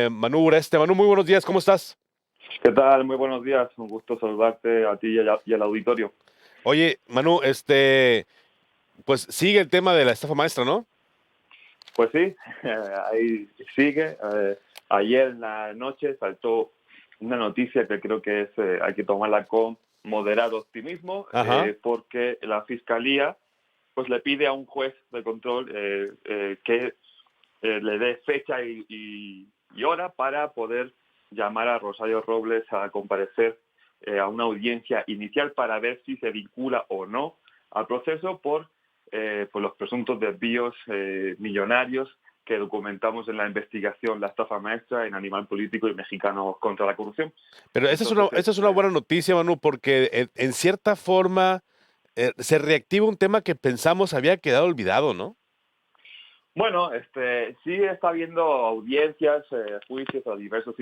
Manu Ureste. Manu, muy buenos días, ¿cómo estás? ¿Qué tal? Muy buenos días. Un gusto saludarte a ti y al auditorio. Oye, Manu, pues sigue el tema de la estafa maestra, ¿no? Pues sí, ahí sigue. Ayer en la noche saltó una noticia que creo que hay que tomarla con moderado optimismo, Ajá. porque la Fiscalía pues le pide a un juez de control que le dé fecha y hora para poder llamar a Rosario Robles a comparecer a una audiencia inicial para ver si se vincula o no al proceso por los presuntos desvíos millonarios que documentamos en la investigación La estafa maestra en Animal Político y Mexicanos contra la Corrupción. Pero Entonces, esa es una buena noticia, Manu, porque en cierta forma se reactiva un tema que pensamos había quedado olvidado, ¿no? bueno, sí está habiendo audiencias, juicios a diversos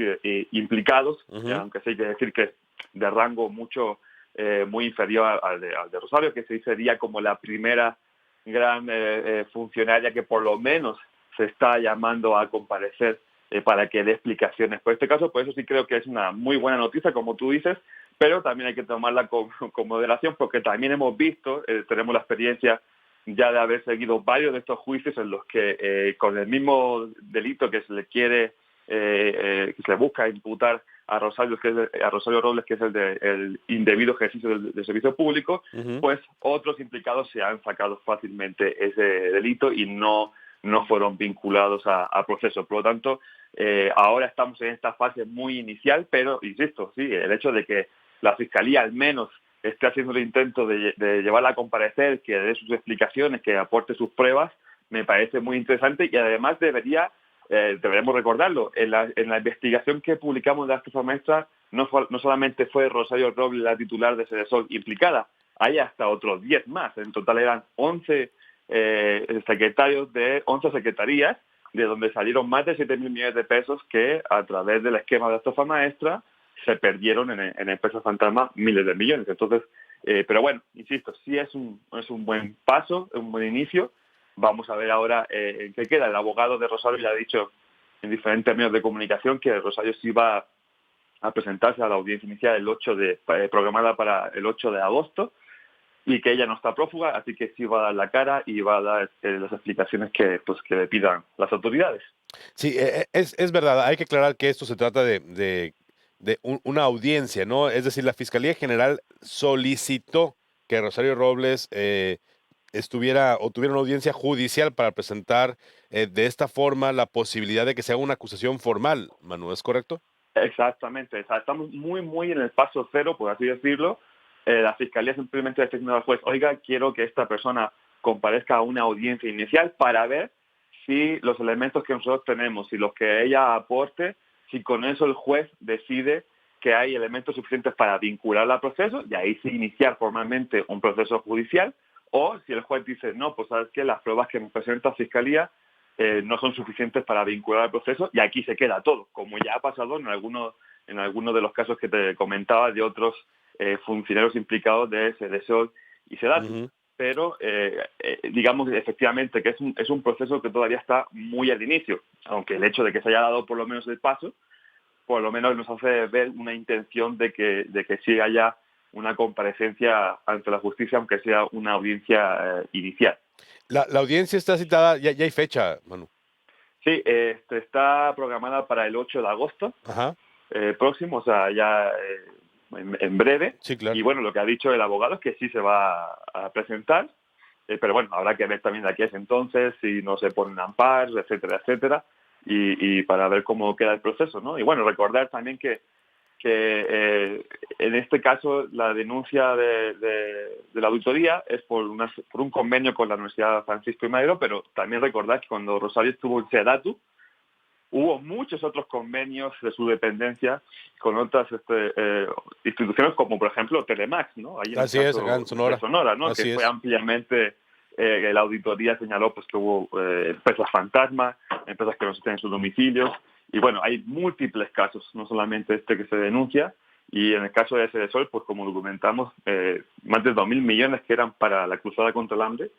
implicados, Ujú. aunque sí hay que decir que es de rango muy inferior al de Rosario, que sí sería como la primera gran funcionaria que por lo menos se está llamando a comparecer para que dé explicaciones. Por este caso, por eso sí creo que es una muy buena noticia, como tú dices, pero también hay que tomarla con moderación porque también hemos visto, tenemos la experiencia ya de haber seguido varios de estos juicios en los que con el mismo delito que se le quiere, que se le busca imputar a Rosario, a Rosario Robles, que es el indebido ejercicio del servicio público, Ujú. pues otros implicados se han sacado fácilmente ese delito y no fueron vinculados a proceso. Por lo tanto, ahora estamos en esta fase muy inicial, pero, insisto, sí, el hecho de que la Fiscalía al menos esté haciendo el intento de llevarla a comparecer, que dé sus explicaciones, que aporte sus pruebas, me parece muy interesante y además deberíamos recordarlo, en la investigación que publicamos de la estafa maestra no solamente fue Rosario Robles la titular de Sedesol implicada, hay hasta otros 10 más. En total eran 11 secretarios de 11 secretarías, de donde salieron más de 7.000 millones de pesos que a través del esquema de la estafa maestra se perdieron en empresas fantasma miles de millones. Entonces, pero bueno, insisto, sí es un buen paso, un buen inicio. Vamos a ver ahora en qué queda. El abogado de Rosario ya ha dicho en diferentes medios de comunicación que Rosario sí va a presentarse a la audiencia inicial programada para el 8 de agosto y que ella no está prófuga, así que sí va a dar la cara y va a dar las explicaciones que le pidan las autoridades. Sí, es verdad, hay que aclarar que esto se trata de una audiencia, ¿no? Es decir, la Fiscalía General solicitó que Rosario Robles estuviera o tuviera una audiencia judicial para presentar de esta forma la posibilidad de que se haga una acusación formal, Manu, ¿es correcto? Exactamente, o sea, estamos muy en el paso cero, por así decirlo. La Fiscalía simplemente le está diciendo al juez, oiga, quiero que esta persona comparezca a una audiencia inicial para ver si los elementos que nosotros tenemos y los que ella aporte, si con eso el juez decide que hay elementos suficientes para vincularla al proceso y ahí sí iniciar formalmente un proceso judicial, o si el juez dice, no, pues sabes que las pruebas que me presenta Fiscalía no son suficientes para vincular al proceso y aquí se queda todo, como ya ha pasado en algunos de los casos que te comentaba de otros funcionarios implicados de Sedesol y Sedatu. Ujú. Pero digamos efectivamente que es un proceso que todavía está muy al inicio, aunque el hecho de que se haya dado por lo menos el paso, por lo menos nos hace ver una intención de que sí haya una comparecencia ante la justicia, aunque sea una audiencia inicial. La audiencia está citada, ya hay fecha, Manu. Sí, está programada para el 8 de agosto Ajá, próximo, o sea, ya en breve. sí, Y claro. bueno, lo que ha dicho el abogado es que sí se va a presentar, pero bueno, habrá que ver también de aquí a ese entonces si no se ponen amparos, etcétera, etcétera, y para ver cómo queda el proceso, ¿no? Y bueno, recordar también que en este caso la denuncia de la auditoría es por un convenio con la Universidad Francisco y Madero, pero también recordar que cuando Rosario estuvo en Sedatu, hubo muchos otros convenios de su dependencia con otras instituciones, como por ejemplo Telemax, ¿no? Ahí en el Así es, acá en caso de Sonora. Sonora, ¿no? Que Así fue es. ampliamente, la auditoría señaló pues que hubo empresas fantasma, empresas que no existen en sus domicilios, y bueno, hay múltiples casos, no solamente este que se denuncia, y en el caso de Sedesol, pues como documentamos, más de 2.000 millones que eran para la cruzada contra el hambre,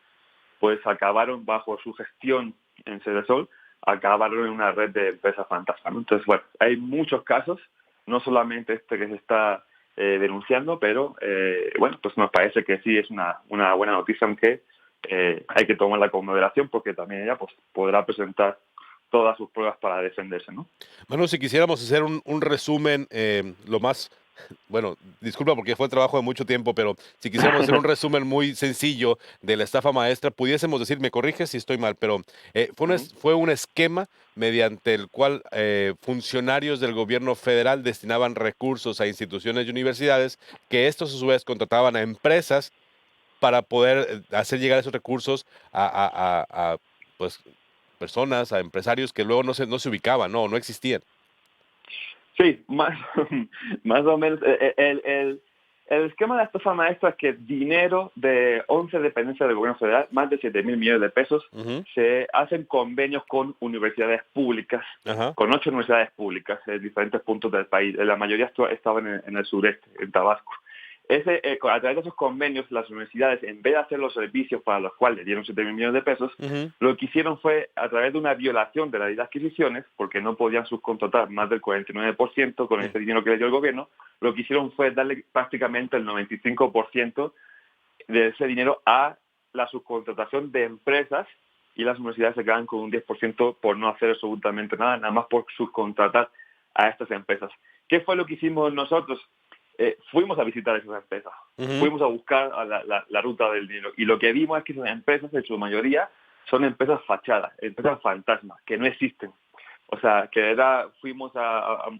pues acabaron bajo su gestión en Sedesol acabaron en una red de empresas fantasma, ¿no? Entonces, bueno, hay muchos casos, no solamente este que se está denunciando, pero bueno, pues nos parece que sí es una buena noticia, aunque hay que tomarla con moderación porque también ella pues podrá presentar todas sus pruebas para defenderse, ¿no? Bueno, si quisiéramos hacer un resumen, lo más, bueno, disculpa porque fue trabajo de mucho tiempo, pero si quisiéramos hacer un resumen muy sencillo de la estafa maestra, pudiésemos decir, me corriges si estoy mal, pero fue un esquema mediante el cual funcionarios del gobierno federal destinaban recursos a instituciones y universidades, que estos a su vez contrataban a empresas para poder hacer llegar esos recursos pues, personas, a empresarios que luego no se ubicaban, no existían. Sí, más, más o menos. El esquema de la estafa maestra es que dinero de 11 dependencias del gobierno federal, más de 7.000 millones de pesos, Ujú. se hacen convenios con universidades públicas, Ajá. con 8 universidades públicas en diferentes puntos del país. La mayoría estaban en el sureste, en Tabasco. A través de esos convenios, las universidades, en vez de hacer los servicios para los cuales dieron 7.000 millones de pesos, Ujú. lo que hicieron fue, a través de una violación de la ley de adquisiciones, porque no podían subcontratar más del 49% con ese dinero que le dio el gobierno, lo que hicieron fue darle prácticamente el 95% de ese dinero a la subcontratación de empresas, y las universidades se quedan con un 10% por no hacer absolutamente nada, nada más por subcontratar a estas empresas. ¿Qué fue lo que hicimos nosotros? Fuimos a visitar esas empresas, Ujú. fuimos a buscar a la ruta del dinero, y lo que vimos es que esas empresas, en su mayoría, son empresas fachadas, empresas fantasmas, que no existen. O sea, fuimos a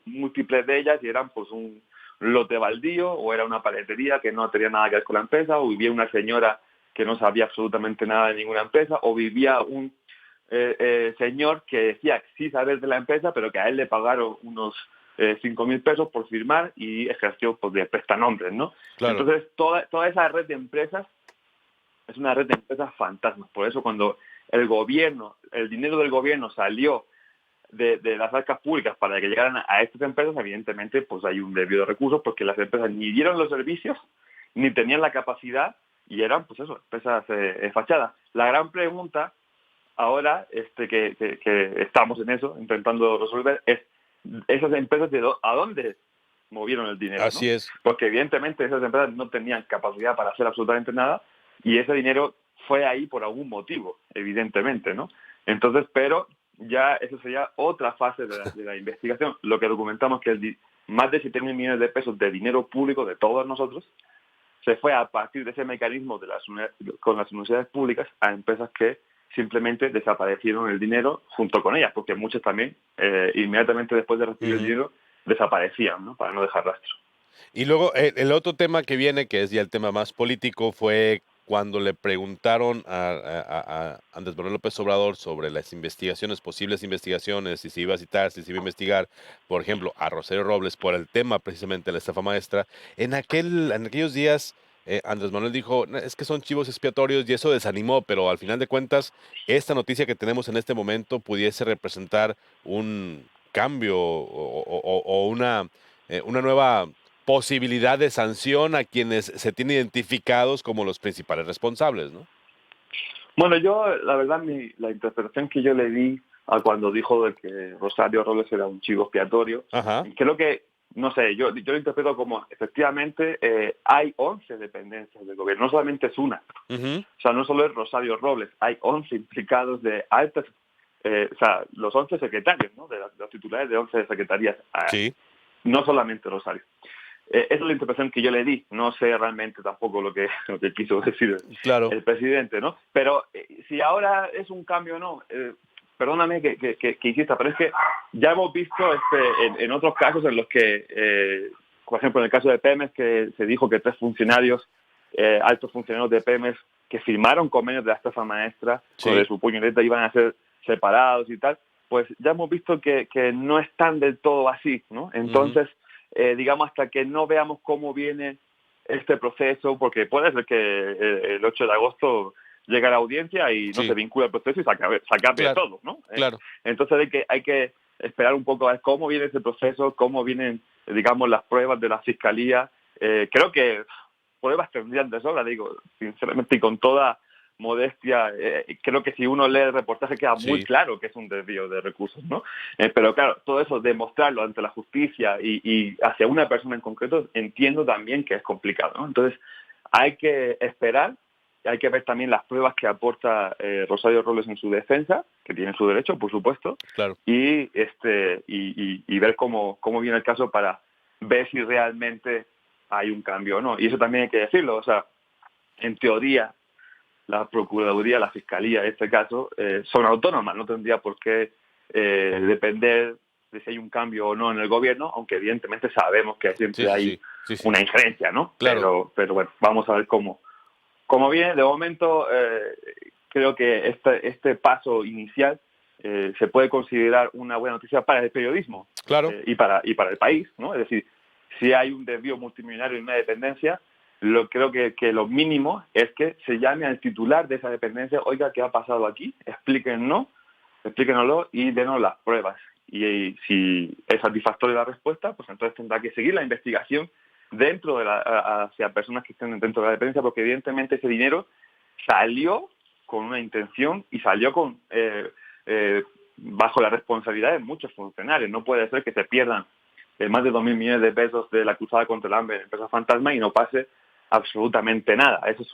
múltiples de ellas y eran pues un lote baldío, o era una paletería que no tenía nada que ver con la empresa, o vivía una señora que no sabía absolutamente nada de ninguna empresa, o vivía un señor que decía que sí saber de la empresa, pero que a él le pagaron unos 5.000 pesos por firmar y ejerció pues, de prestanombres, ¿no? Claro. Entonces, toda esa red de empresas es una red de empresas fantasmas. Por eso, cuando el dinero del gobierno salió de las arcas públicas para que llegaran a estas empresas, evidentemente pues hay un desvío de recursos, porque las empresas ni dieron los servicios, ni tenían la capacidad, y eran pues eso, empresas fachadas. La gran pregunta ahora, que estamos en eso, intentando resolver, es esas empresas a dónde movieron el dinero, Así ¿no? es. Porque evidentemente esas empresas no tenían capacidad para hacer absolutamente nada, y ese dinero fue ahí por algún motivo, evidentemente, ¿no? Entonces, pero ya eso sería otra fase de la investigación. Lo que documentamos es que más de 7.000 millones de pesos de dinero público de todos nosotros se fue a partir de ese mecanismo con las universidades públicas a empresas que simplemente desaparecieron el dinero junto con ellas, porque muchas también, inmediatamente después de recibir el Ujú. dinero, desaparecían, ¿no? Para no dejar rastro. Y luego el otro tema que viene, que es ya el tema más político, fue cuando le preguntaron a Andrés Manuel López Obrador sobre las investigaciones, posibles investigaciones, si se iba a citar, si se iba a investigar, por ejemplo, a Rosario Robles por el tema precisamente de la estafa maestra. En aquellos días, Andrés Manuel dijo: "No, es que son chivos expiatorios", y eso desanimó, pero al final de cuentas, esta noticia que tenemos en este momento pudiese representar un cambio o una nueva posibilidad de sanción a quienes se tienen identificados como los principales responsables, ¿no? Bueno, yo, la verdad, la interpretación que yo le di a cuando dijo de que Rosario Robles era un chivo expiatorio, Ajá. creo que, no sé, yo lo interpreto como, efectivamente, hay 11 dependencias del gobierno, no solamente es una. Ujú. O sea, no solo es Rosario Robles, hay 11 implicados de altas, o sea, los 11 secretarios, ¿no? De los titulares de 11 secretarías, Sí, no solamente Rosario. Esa es la interpretación que yo le di. No sé realmente tampoco lo que quiso decir claro. el presidente, ¿no? Pero si ahora es un cambio o no, perdóname que insista, pero es que ya hemos visto en otros casos en los que, por ejemplo, en el caso de Pemex, que se dijo que 3 funcionarios, altos funcionarios de Pemex, que firmaron convenios de la estafa maestra, con Sí. de su puño y letra, iban a ser separados y tal, pues ya hemos visto que no están del todo así, ¿no? Ujú. Entonces, digamos, hasta que no veamos cómo viene este proceso, porque puede ser que el 8 de agosto llegue a la audiencia y no se Sí, vincula el proceso y se acabe claro, todo, ¿no? claro. Entonces hay que esperar un poco a ver cómo viene ese proceso, cómo vienen, digamos, las pruebas de la fiscalía. Creo que pruebas tendrían de sobra, digo, sinceramente, y con toda modestia, creo que si uno lee el reportaje queda muy Sí, claro que es un desvío de recursos, ¿no? Pero claro, todo eso, demostrarlo ante la justicia y hacia una persona en concreto, entiendo también que es complicado, ¿no? Entonces, hay que esperar, hay que ver también las pruebas que aporta Rosario Robles en su defensa, que tiene su derecho, por supuesto, claro. y ver cómo viene el caso para ver si realmente hay un cambio o no. Y eso también hay que decirlo, o sea, en teoría, la Procuraduría, la Fiscalía, en este caso, son autónomas, no tendría por qué depender de si hay un cambio o no en el gobierno, aunque evidentemente sabemos que Sí, siempre sí, hay sí, sí, sí, una injerencia, ¿no? claro. Pero bueno, vamos a ver cómo viene. De momento, creo que este paso inicial se puede considerar una buena noticia para el periodismo Claro. y para el país, ¿no? Es decir, si hay un desvío multimillonario en una dependencia, creo que lo mínimo es que se llame al titular de esa dependencia, oiga, ¿qué ha pasado aquí? Explíquenoslo y denos las pruebas. Y si es satisfactoria la respuesta, pues entonces tendrá que seguir la investigación hacia personas que estén dentro de la dependencia, porque evidentemente ese dinero salió con una intención y salió bajo la responsabilidad de muchos funcionarios. No puede ser que se pierdan más de 2.000 millones de pesos de la cruzada contra el hambre en empresas fantasma y no pase absolutamente nada. Eso es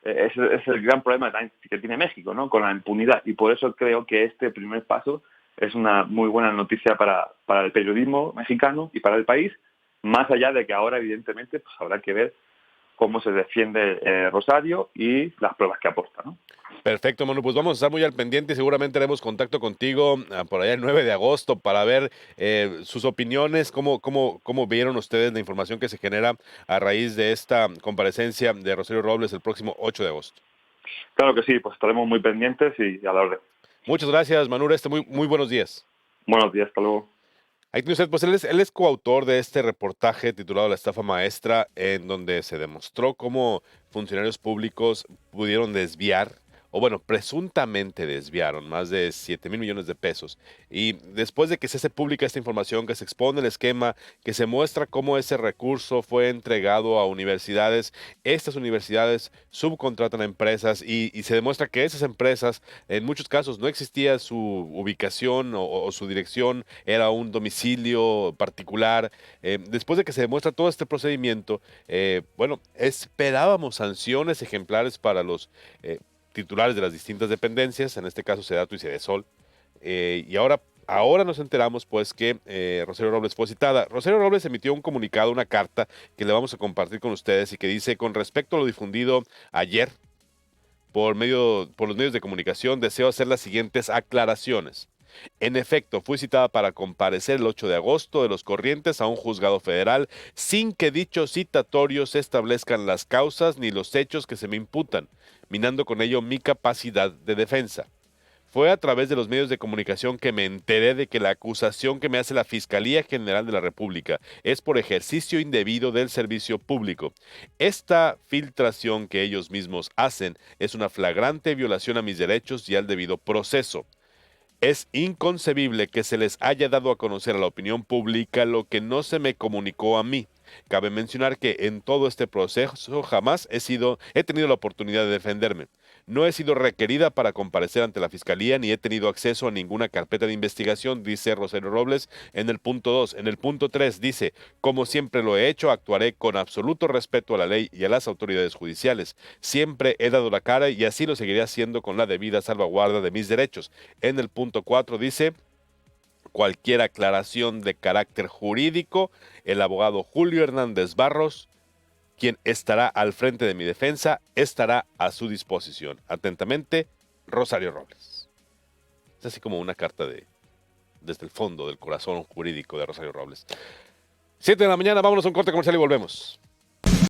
ese es el gran problema que tiene México, ¿no? Con la impunidad. Y por eso creo que este primer paso es una muy buena noticia para el periodismo mexicano y para el país, más allá de que ahora, evidentemente, pues habrá que ver cómo se defiende Rosario y las pruebas que aporta, ¿no? Perfecto, Manu. Pues vamos a estar muy al pendiente y seguramente haremos contacto contigo por allá el 9 de agosto para ver sus opiniones, cómo vieron ustedes la información que se genera a raíz de esta comparecencia de Rosario Robles el próximo 8 de agosto. Claro que sí, pues estaremos muy pendientes y a la orden. Muchas gracias, Manu. Muy buenos días. Buenos días, hasta luego. Ahí tiene usted, pues él es coautor de este reportaje titulado La estafa maestra, en donde se demostró cómo funcionarios públicos pudieron desviar, o bueno, presuntamente desviaron más de 7,000 millones de pesos. Y después de que se hace pública esta información, que se expone el esquema, que se muestra cómo ese recurso fue entregado a universidades, estas universidades subcontratan a empresas y se demuestra que esas empresas, en muchos casos, no existía su ubicación o su dirección, era un domicilio particular. Después de que se demuestra todo este procedimiento, bueno, esperábamos sanciones ejemplares para los titulares de las distintas dependencias, en este caso Sedatu y Sedesol, y ahora nos enteramos pues que Rosario Robles fue citada. Rosario Robles emitió un comunicado, una carta que le vamos a compartir con ustedes y que dice: con respecto a lo difundido ayer por los medios de comunicación, deseo hacer las siguientes aclaraciones. En efecto, fui citada para comparecer el 8 de agosto de los corrientes a un juzgado federal sin que dichos citatorios establezcan las causas ni los hechos que se me imputan, minando con ello mi capacidad de defensa. Fue a través de los medios de comunicación que me enteré de que la acusación que me hace la Fiscalía General de la República es por ejercicio indebido del servicio público. Esta filtración que ellos mismos hacen es una flagrante violación a mis derechos y al debido proceso. Es inconcebible que se les haya dado a conocer a la opinión pública lo que no se me comunicó a mí. Cabe mencionar que en todo este proceso jamás he tenido la oportunidad de defenderme. No he sido requerida para comparecer ante la Fiscalía ni he tenido acceso a ninguna carpeta de investigación, dice Rosario Robles en el punto 2. En el punto 3 dice: como siempre lo he hecho, actuaré con absoluto respeto a la ley y a las autoridades judiciales. Siempre he dado la cara y así lo seguiré haciendo con la debida salvaguarda de mis derechos. En el punto 4 dice: cualquier aclaración de carácter jurídico, el abogado Julio Hernández Barros, quien estará al frente de mi defensa, estará a su disposición. Atentamente, Rosario Robles. Es así como una carta desde el fondo del corazón jurídico de Rosario Robles. 7 de la mañana, vámonos a un corte comercial y volvemos.